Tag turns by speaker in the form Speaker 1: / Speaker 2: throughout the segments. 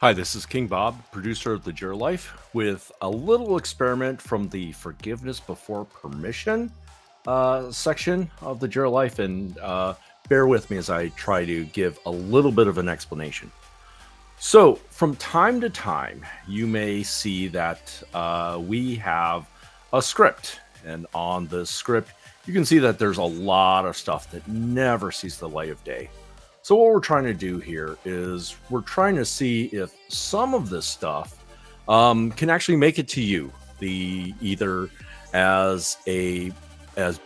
Speaker 1: Hi, this is King Bob, producer of the Jira Life, with a little experiment from the Forgiveness Before Permission section of the Jira Life. And bear with me as I try to give a little bit of an explanation. So, from time to time, you may see that we have a script. And on the script, you can see that there's a lot of stuff that never sees the light of day. So what we're trying to do here is we're trying to see if some of this stuff can actually make it to you, the either as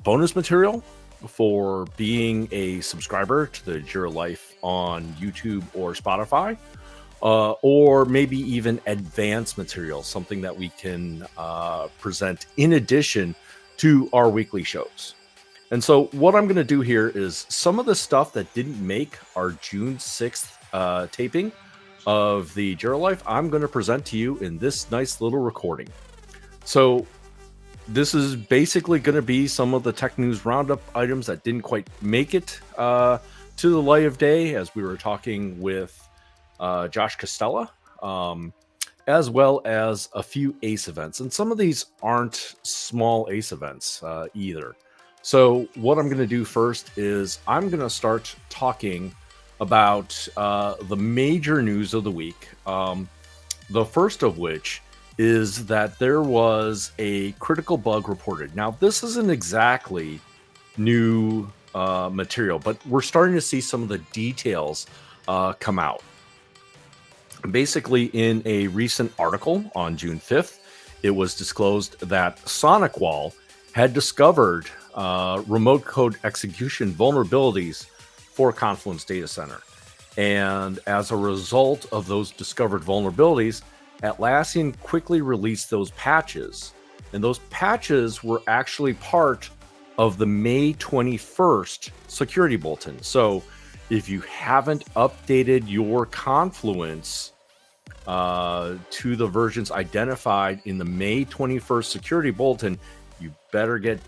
Speaker 1: bonus material for being a subscriber to the Jira Life on YouTube or Spotify, or maybe even advanced material, something that we can present in addition to our weekly shows. And so what I'm going to do here is some of the stuff that didn't make our June 6th taping of the Jira Life, I'm going to present to you in this nice little recording. So this is basically going to be some of the tech news roundup items that didn't quite make it to the light of day, as we were talking with Josh Costella, as well as a few ACE events. And some of these aren't small ACE events either. So what I'm going to do first is I'm going to start talking about the major news of the week. The first of which is that there was a critical bug reported. Now, this isn't exactly new material, but we're starting to see some of the details come out. Basically, in a recent article on June 5th, it was disclosed that SonicWall had discovered remote code execution vulnerabilities for Confluence Data Center. And as a result of those discovered vulnerabilities, Atlassian quickly released those patches. And those patches were actually part of the May 21st security bulletin. So if you haven't updated your Confluence to the versions identified in the May 21st security bulletin, you better get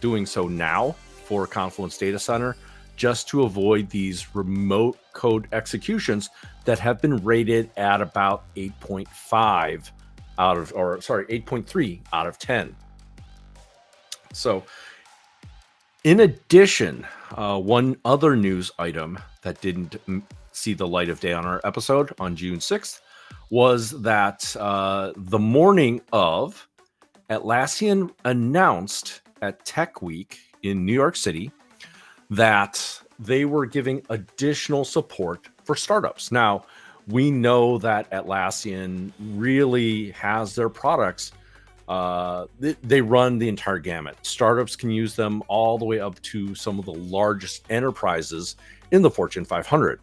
Speaker 1: doing so now for Confluence Data Center, just to avoid these remote code executions that have been rated at about 8.5 8.3 out of 10. So in addition, one other news item that didn't see the light of day on our episode on June 6th was that the morning of, Atlassian announced at Tech Week in New York City that they were giving additional support for startups. Now, we know that Atlassian really has their products. They run the entire gamut. Startups can use them all the way up to some of the largest enterprises in the Fortune 500.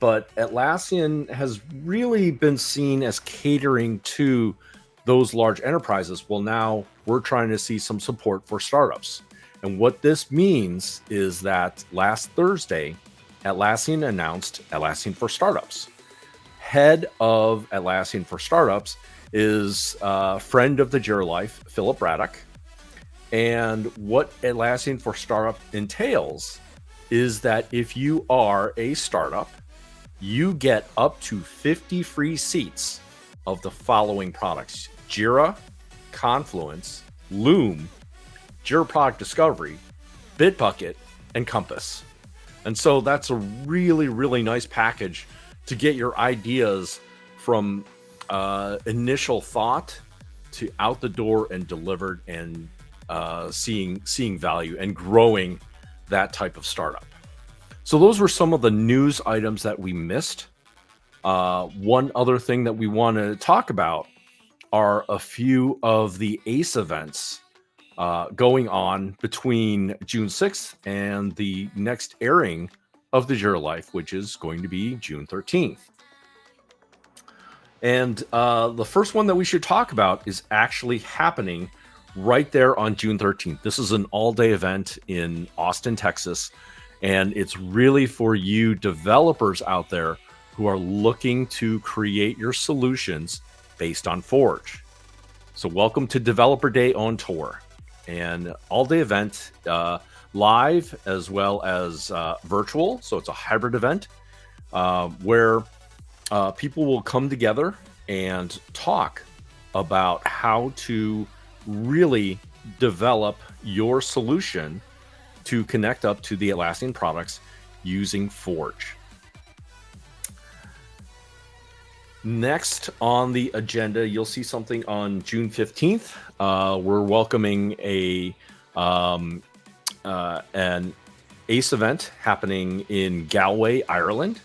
Speaker 1: But Atlassian has really been seen as catering to those large enterprises. Well, now we're trying to see some support for startups. And what this means is that last Thursday, Atlassian announced Atlassian For Startups. Head of Atlassian For Startups is a friend of the Jira Life, Philip Braddock. And what Atlassian For Startup entails is that if you are a startup, you get up to 50 free seats of the following products: Jira, Confluence, Loom, Jira Product Discovery, Bitbucket, and Compass. And so that's a really, really nice package to get your ideas from initial thought to out the door and delivered, and seeing value and growing that type of startup. So those were some of the news items that we missed. One other thing that we want to talk about are a few of the ACE events going on between June 6th and the next airing of the Jira Life, which is going to be June 13th. And the first one that we should talk about is actually happening right there on June 13th. This is an all-day event in Austin, Texas, and it's really for you developers out there who are looking to create your solutions based on Forge. So welcome to Developer Day on Tour, and all-day event, live as well as virtual. So it's a hybrid event where people will come together and talk about how to really develop your solution to connect up to the Atlassian products using Forge. Next on the agenda, you'll see something on June 15th. We're welcoming an ACE event happening in Galway, Ireland.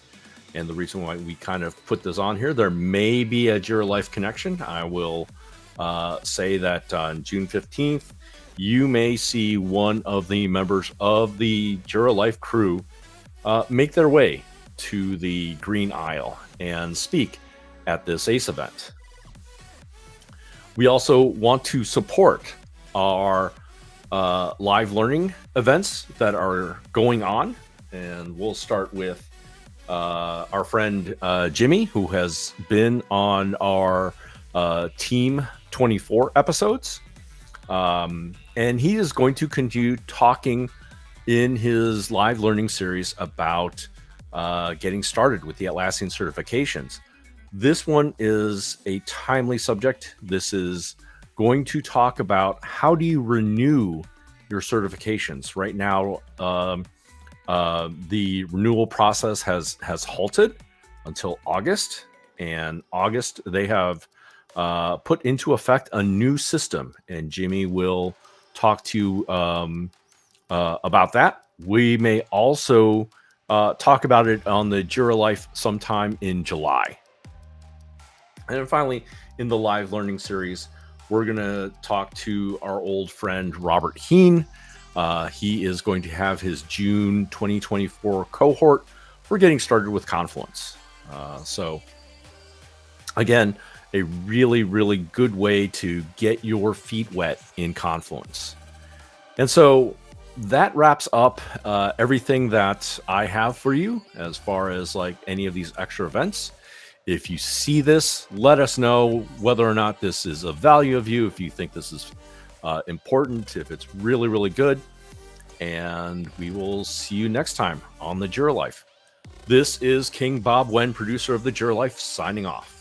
Speaker 1: And the reason why we kind of put this on here, there may be a Jira Life connection. I will say that on June 15th, you may see one of the members of the Jira Life crew make their way to the Green Isle and speak at this ACE event. We also want to support our live learning events that are going on. And we'll start with our friend Jimmy, who has been on our Team 24 episodes. And he is going to continue talking in his live learning series about getting started with the Atlassian certifications. This one is a timely subject. This is going to talk about how do you renew your certifications. Right now, the renewal process has halted until August. And August, they have put into effect a new system. And Jimmy will talk to you about that. We may also talk about it on the Jira Life sometime in July. And then finally, in the live learning series, we're going to talk to our old friend, Robert Heen. He is going to have his June 2024 cohort for getting started with Confluence. So again, a really, really good way to get your feet wet in Confluence. And so that wraps up everything that I have for you as far as like any of these extra events. If you see this, let us know whether or not this is of value of you, if you think this is important, if it's really, really good. And we will see you next time on the Jira Life. This is King Bob Wen, producer of the Jira Life, signing off.